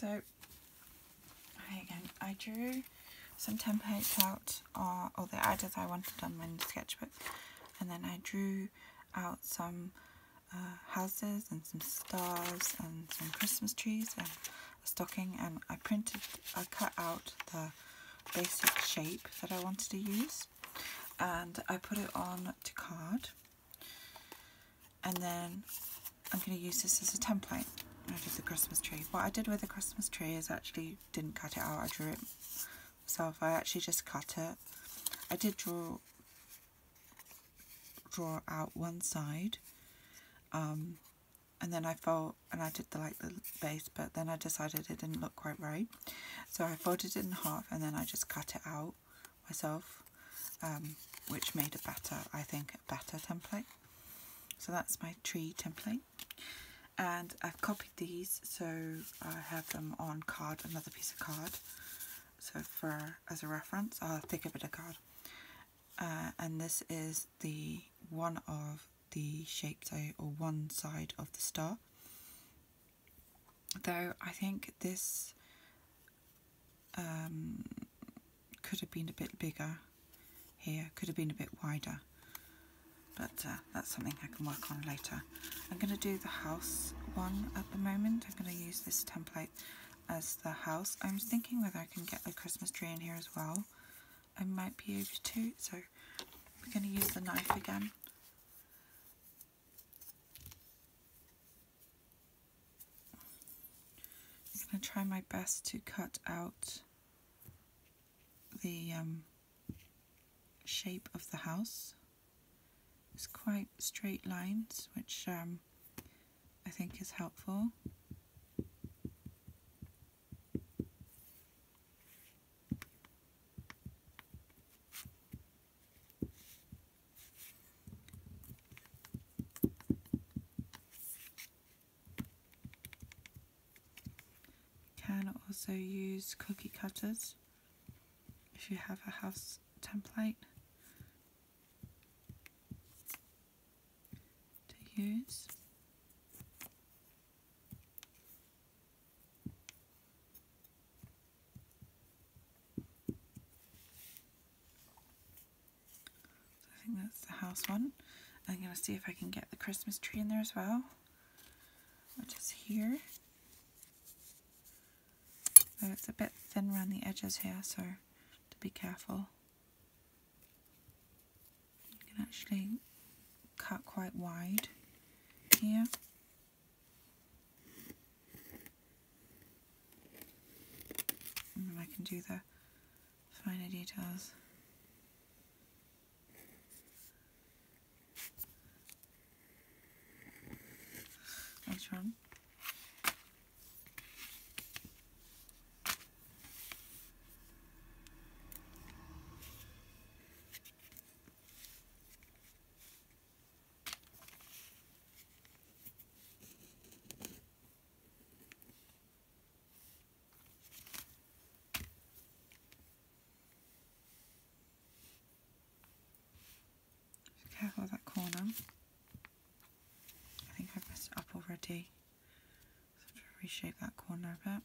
So again, I drew some templates out, or the edges I wanted on my sketchbook, and then I drew out some houses and some stars and some Christmas trees and a stocking, and I cut out the basic shape that I wanted to use, and I put it on to card, and then I'm going to use this as a template. I did the Christmas tree. What I did with the Christmas tree is actually didn't cut it out, I drew it myself. I actually just cut it. I did draw out one side, and then I did the base, but then I decided it didn't look quite right, so I folded it in half and then I just cut it out myself, which made I think a better template. So that's my tree template, and I've copied these, so I have them on card, another piece of card, so as a reference I'll take a bit of card, and this is the one of the shapes, or one side of the star, though I think this could have been a bit bigger here, could have been a bit wider, but that's something I can work on later. I'm going to do the house one at the moment. I'm going to use this template as the house. I was thinking whether I can get a Christmas tree in here as well. I might be able to, so we're going to use the knife again. I'm going to try my best to cut out the shape of the house. It's quite straight lines, which I think is helpful. Can also use cookie cutters if you have a house template to use. So I think that's the house one. I'm going to see if I can get the Christmas tree in there as well, which is here. So it's a bit thin around the edges here, so to be careful. You can actually cut quite wide here. And then I can do the finer details. Later on. Careful with that corner. I think I've messed it up already. So I have to reshape that corner a bit.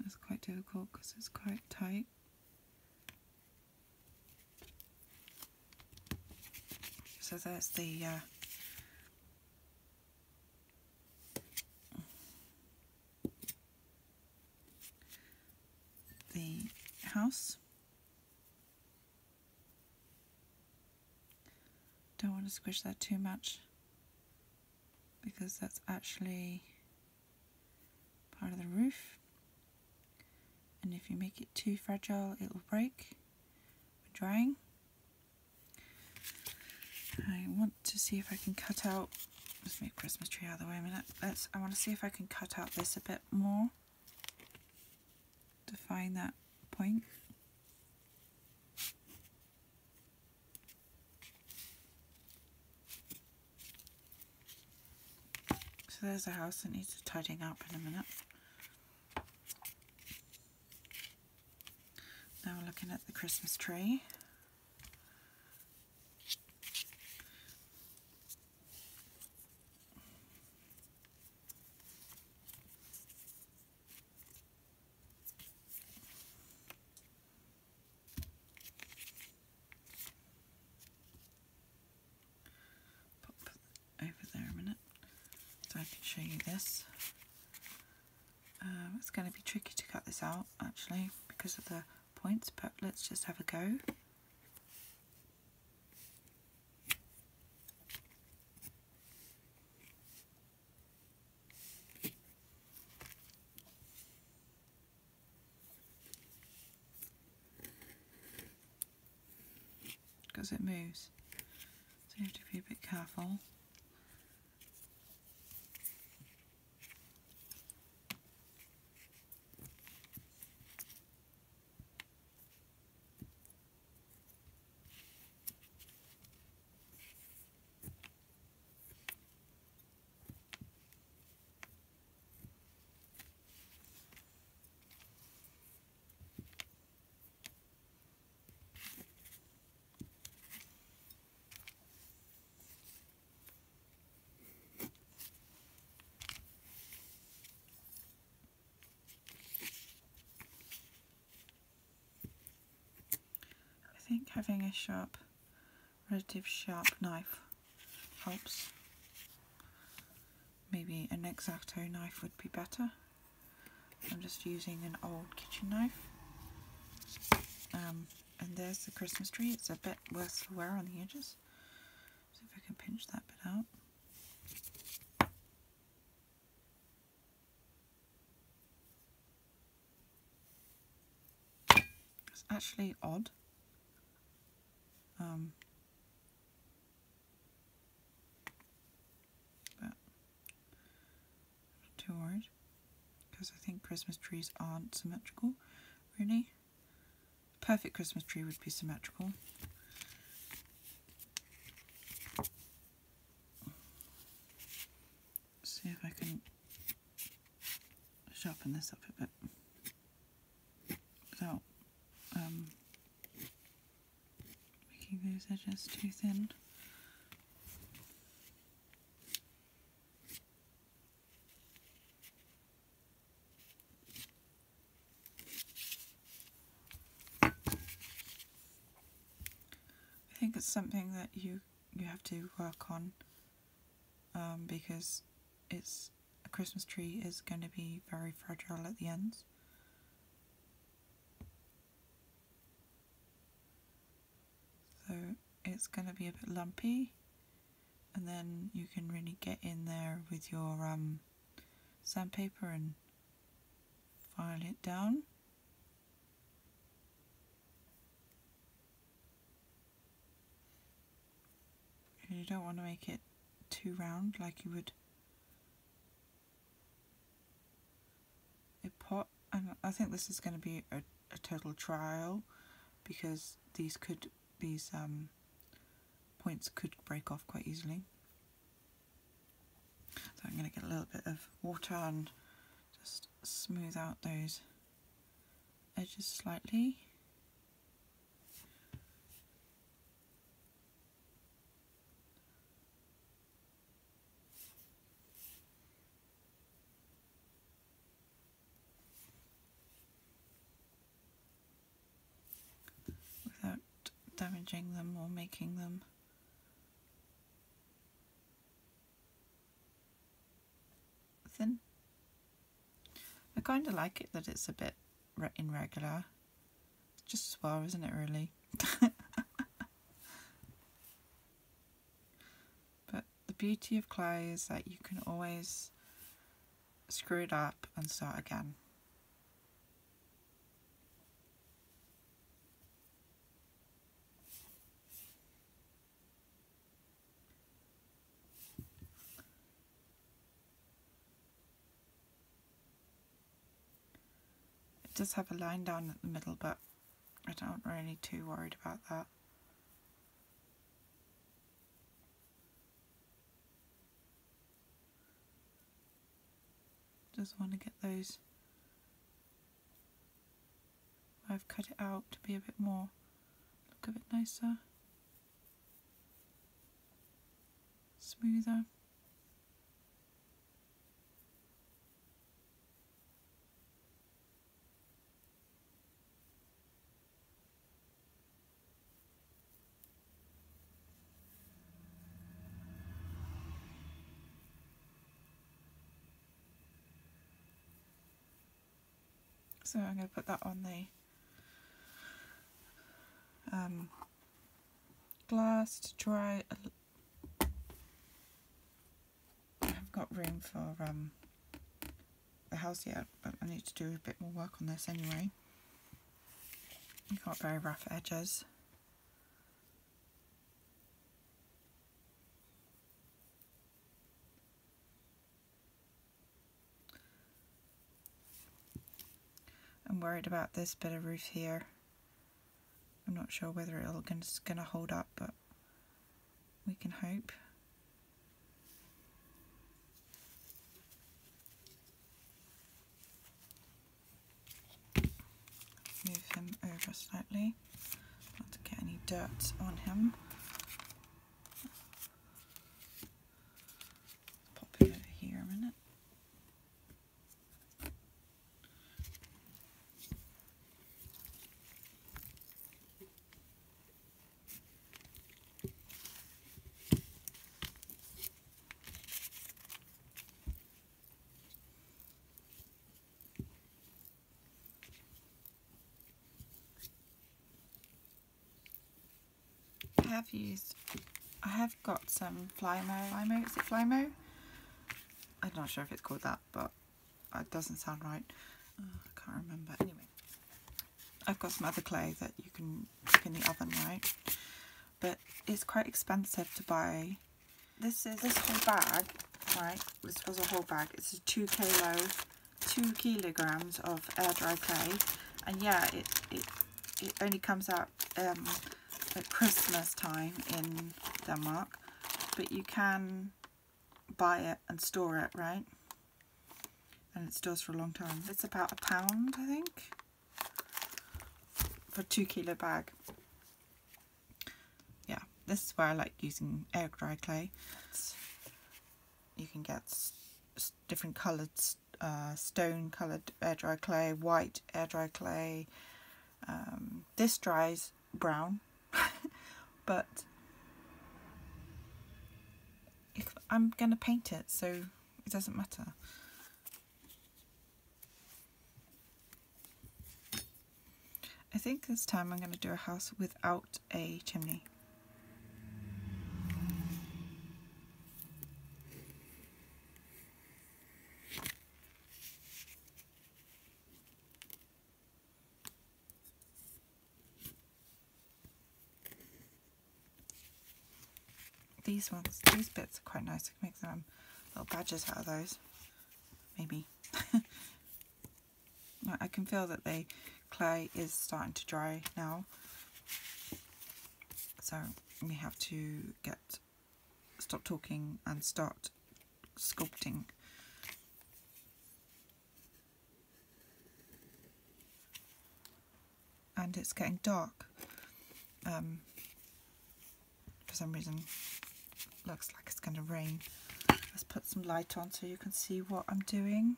It's quite difficult because it's quite tight. So there's the house. Don't want to squish that too much because that's actually part of the roof, and if you make it too fragile it will break when drying. I want to see if I can cut out, let's move Christmas tree out of the way a minute. I want to see if I can cut out this a bit more to find that point. So there's a house that needs tidying up in a minute. Now we're looking at the Christmas tree. Pop over there a minute so I can show you this. It's going to be tricky to cut this out actually because of the points, but let's just have a go. Because it moves, so you have to be a bit careful. I think having a relative sharp knife helps. Maybe an X-Acto knife would be better. I'm just using an old kitchen knife. And there's the Christmas tree. It's a bit worse for wear on the edges. So if I can pinch that bit out. It's actually odd. But I'm not too worried because I think Christmas trees aren't symmetrical, really. Perfect Christmas tree would be symmetrical. See if I can sharpen this up a bit without making those edges too thin. I think it's something that you have to work on because a Christmas tree is going to be very fragile at the ends. So it's going to be a bit lumpy, and then you can really get in there with your sandpaper and file it down. You don't want to make it too round like you would a pot, and I think this is going to be a total trial because these points could break off quite easily. So I'm going to get a little bit of water and just smooth out those edges slightly. Without damaging them or making them thin. I kind of like it that it's a bit irregular. It's just as well, isn't it, really? But the beauty of clay is that you can always screw it up and start again. It does have a line down at the middle, but I don't really too worried about that. Just want to get those. I've cut it out to be a bit more, look a bit nicer, smoother. So I'm going to put that on the glass to dry. I haven't got room for the house yet, but I need to do a bit more work on this anyway. You've got very rough edges. I'm worried about this bit of roof here. I'm not sure whether it's going to hold up, but we can hope. Move him over slightly, not to get any dirt on him. Pop it over here a minute. I have got some Flymo, is it Flymo? I'm not sure if it's called that, but it doesn't sound right. I can't remember. Anyway, I've got some other clay that you can cook in the oven, right? But it's quite expensive to buy. This whole bag, right? This was a whole bag. It's a 2 kilograms of air dry clay, and yeah, it only comes out at Christmas time in Denmark, but you can buy it and store it, right? And it stores for a long time. It's about £1, I think, for a 2 kilo bag. Yeah, this is where I like using air dry clay. You can get different coloured, stone coloured air dry clay, white air dry clay. This dries brown. But I'm going to paint it, so it doesn't matter. I think this time I'm going to do a house without a chimney. These bits are quite nice. I can make some little badges out of those, maybe. I can feel that the clay is starting to dry now, so we have to stop talking and start sculpting. And it's getting dark. For some reason, looks like it's going to rain. Let's put some light on so you can see what I'm doing.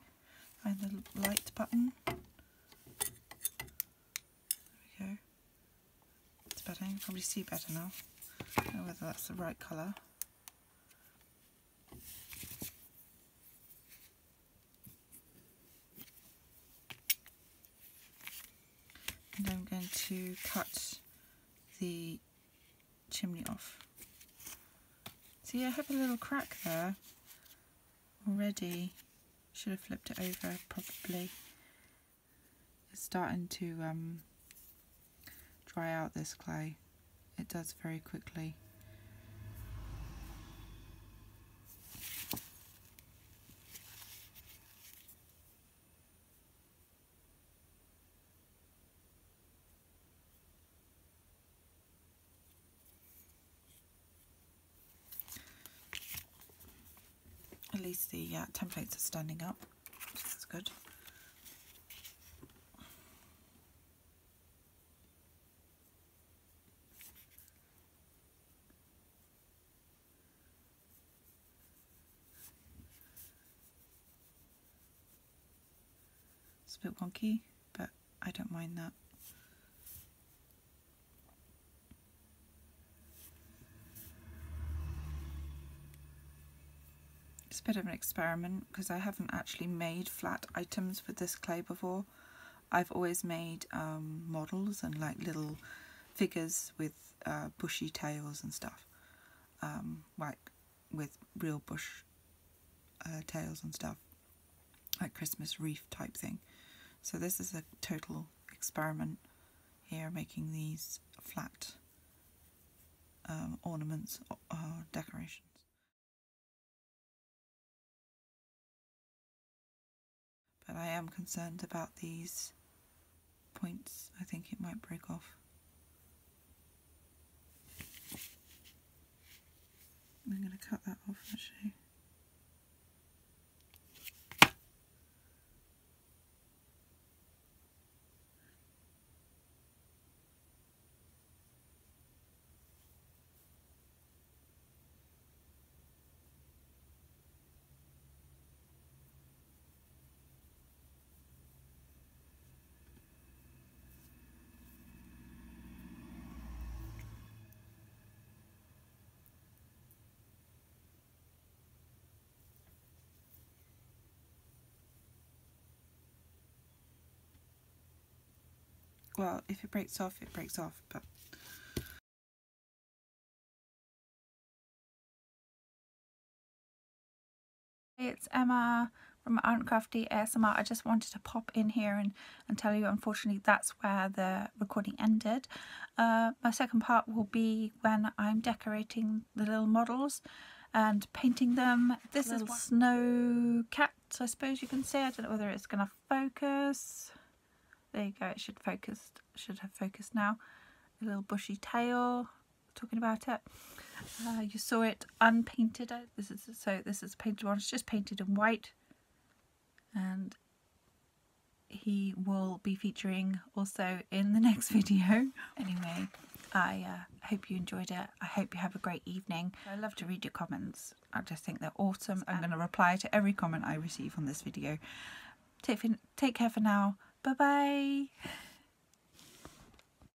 Find the light button. There we go. It's better. You can probably see better now. I don't know whether that's the right colour. And I'm going to cut the chimney off. See, I have a little crack there already. Should have flipped it over probably. It's starting to dry out, this clay. It does very quickly. At least the templates are standing up, which is good. It's a bit wonky, but I don't mind that. It's a bit of an experiment because I haven't actually made flat items with this clay before. I've always made models and like little figures with bushy tails and stuff, like with real bush tails and stuff, like Christmas wreath type thing. So this is a total experiment here, making these flat ornaments or decorations. But I am concerned about these points. I think it might break off. I'm going to cut that off actually. Well, if it breaks off, it breaks off, but it's Emma from Crafty ASMR. I just wanted to pop in here and tell you, unfortunately, that's where the recording ended. My second part will be when I'm decorating the little models and painting them. This is snow cat, I suppose you can say. I don't know whether it's going to focus. There you go, it should have focused now. A little bushy tail, talking about it. You saw it unpainted. This is a painted one. It's just painted in white, and he will be featuring also in the next video. Anyway, I hope you enjoyed it. I hope you have a great evening. I love to read your comments. I just think they're awesome. I'm going to reply to every comment I receive on this video. Take care for now. Bye bye.